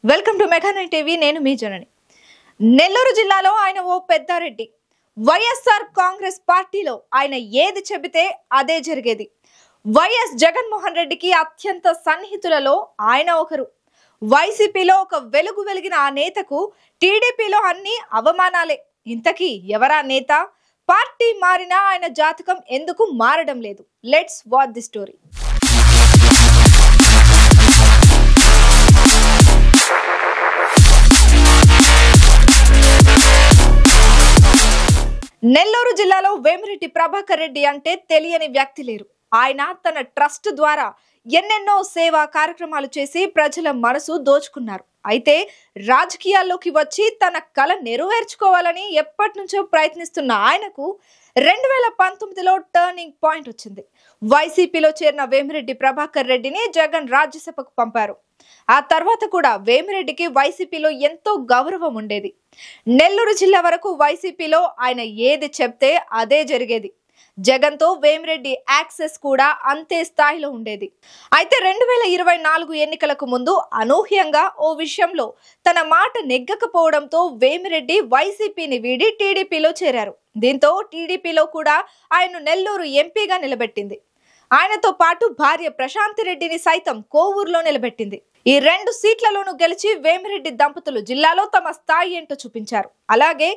Welcome to mega nine TV. నేను మీ జనని. నెల్లూరు జిల్లాలో ఆయన ఓ పెద్దారెడ్డి. వైఎస్ఆర్ కాంగ్రెస్ పార్టీలో ఆయన ఏది చెబితే అదే జరిగేది. వైఎస్ జగన్మోహన్ రెడ్డికి అత్యంత సన్నిహితులలో ఆయన ఒకరు. వైసీపీలో ఒక వెలుగు వెలిగిన ఆ నేతకు టీడీపీలో అన్ని అవమానాలే. ఇంతకీ ఎవరా నేత? పార్టీ మారినా ఆయన జాతకం ఎందుకు మారడం లేదు? Let's watch the story. Nellore జిల్లాలో వేమిరెడ్డి ప్రభాకర్ రెడ్డి అంటే తెలియని వ్యక్తి లేరు. ఆయన తన ట్రస్ట్ ద్వారా ఎన్నెన్నో సేవా కార్యక్రమాలు చేసి ప్రజల మనసు దోచుకున్నారు. అయితే రాజకీయాల్లోకి వచ్చి తన కల నెరవేర్చుకోవాలని ఎప్పటి నుంచో ప్రయత్నిస్తున్న ఆయనకు 2019లో టర్నింగ్ పాయింట్ వచ్చింది. వైసీపీలో చేరిన వేమిరెడ్డి ప్రభాకర్ రెడ్డిని జగన్ రాజ్యసభకు పంపారు. ఆ తర్వాత కూడా వేమిరెడ్డికి వైసీపీలో ఎంతో గౌరవం ఉండేది. నెల్లూరు జిల్లా వరకు వైసీపీలో ఆయన ఏది చెప్తే అదే జరిగేది. జగన్తో వేమిరెడ్డి యాక్సెస్ కూడా అంతే స్థాయిలో ఉండేది. అయితే 2024 ఎన్నికలకు ముందు అనూహ్యంగా ఓ విషయంలో తన మాట నెగ్గకపోవడంతో వేమిరెడ్డి వైసీపీని వీడి టీడీపీలో చేరారు. దీంతో టీడీపీలో కూడా ఆయన నెల్లూరు ఎంపీగా నిలబెట్టింది. ఆయనతో పాటు భార్య ప్రశాంతి రెడ్డిని సైతం కోవూరులో నిలబెట్టింది. ఈ 2 సీట్లలోనూ గెలిచి వేమిరెడ్డి దంపతులు జిల్లాలో తమ స్థాయి ఏంటో చూపించారు. అలాగే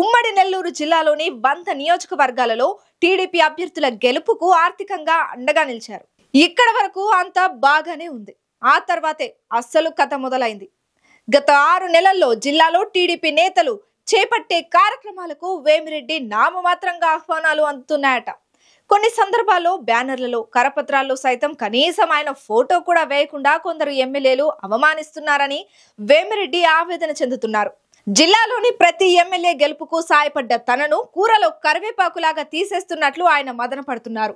ఉమ్మడి నెల్లూరు జిల్లాలోని 100 నియోజకవర్గాలలో టీడీపీ అభ్యర్థుల గెలుపుకు ఆర్థికంగా అండగా నిలిచారు. ఇక్కడ వరకు అంతా బాగానే ఉంది. ఆ తర్వాతే అస్సలు కథ మొదలైంది. గత 6 నెలల్లో జిల్లాలో టీడీపీ నేతలు చేపట్టే కార్యక్రమాలకు వేమిరెడ్డి నామమాత్రంగా ఆహ్వానాలు అందుతున్నాయట. కొన్ని సందర్భాల్లో బ్యానర్లలో, కరపత్రాల్లో సైతం కనీసం ఆయన ఫోటో కూడా వేయకుండా కొందరు ఎమ్మెల్యేలు అవమానిస్తున్నారని వేమిరెడ్డి ఆవేదన చెందుతున్నారు. జిల్లాలోని ప్రతి ఎమ్మెల్యే గెలుపుకు సాయపడ్డ తనను కూరలో కరివేపాకులాగా తీసేస్తున్నట్లు ఆయన మదన పడుతున్నారు.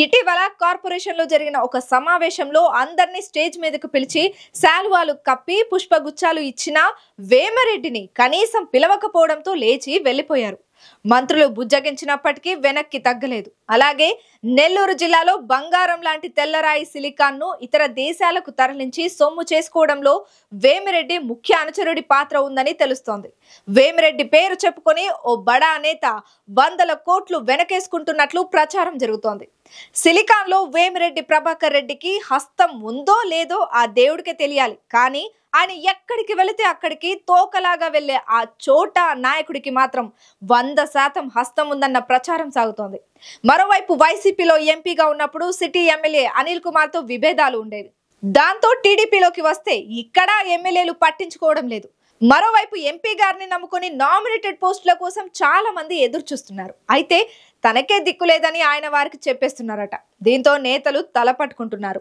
ఇటీవల కార్పొరేషన్ లో జరిగిన ఒక సమావేశంలో అందరినీ స్టేజ్ మీదకు పిలిచి శాలువాలు కప్పి పుష్పగుచ్చాలు ఇచ్చిన వేమిరెడ్డిని కనీసం పిలవకపోవడంతో లేచి వెళ్లిపోయారు. మంత్రులు బుజ్జగించినప్పటికీ వెనక్కి తగ్గలేదు. అలాగే నెల్లూరు జిల్లాలో బంగారం లాంటి తెల్లరాయి సిలికాన్ ను ఇతర దేశాలకు తరలించి సొమ్ము చేసుకోవడంలో వేమిరెడ్డి ముఖ్య అనుచరుడి పాత్ర ఉందని తెలుస్తోంది. వేమిరెడ్డి పేరు చెప్పుకొని ఓ బడా నేత 100 కోట్లు వెనకేసుకుంటున్నట్లు ప్రచారం జరుగుతోంది. సిలికాన్ లో వేమిరెడ్డి ప్రభాకర్ రెడ్డికి హస్తం ఉందో లేదో ఆ దేవుడికే తెలియాలి. కానీ ఆయన ఎక్కడికి వెళితే అక్కడికి తోకలాగా వెళ్లే ఆ చోట నాయకుడికి మాత్రం 100% హస్తం ఉందన్న ప్రచారం సాగుతోంది. మరోవైపు వైసీపీలో ఎంపీగా ఉన్నప్పుడు సిటీ ఎమ్మెల్యే అనిల్ కుమార్ తో విభేదాలు ఉండేవి. దాంతో టీడీపీలోకి వస్తే ఇక్కడ ఎమ్మెల్యేలు పట్టించుకోవడం లేదు. మరోవైపు ఎంపీ గారిని నమ్ముకొని నామినేటెడ్ పోస్టుల కోసం చాలా మంది ఎదురు చూస్తున్నారు. అయితే తనకే దిక్కులేదని ఆయన వారికి చెప్పేస్తున్నారట. దీంతో నేతలు తలపట్టుకుంటున్నారు.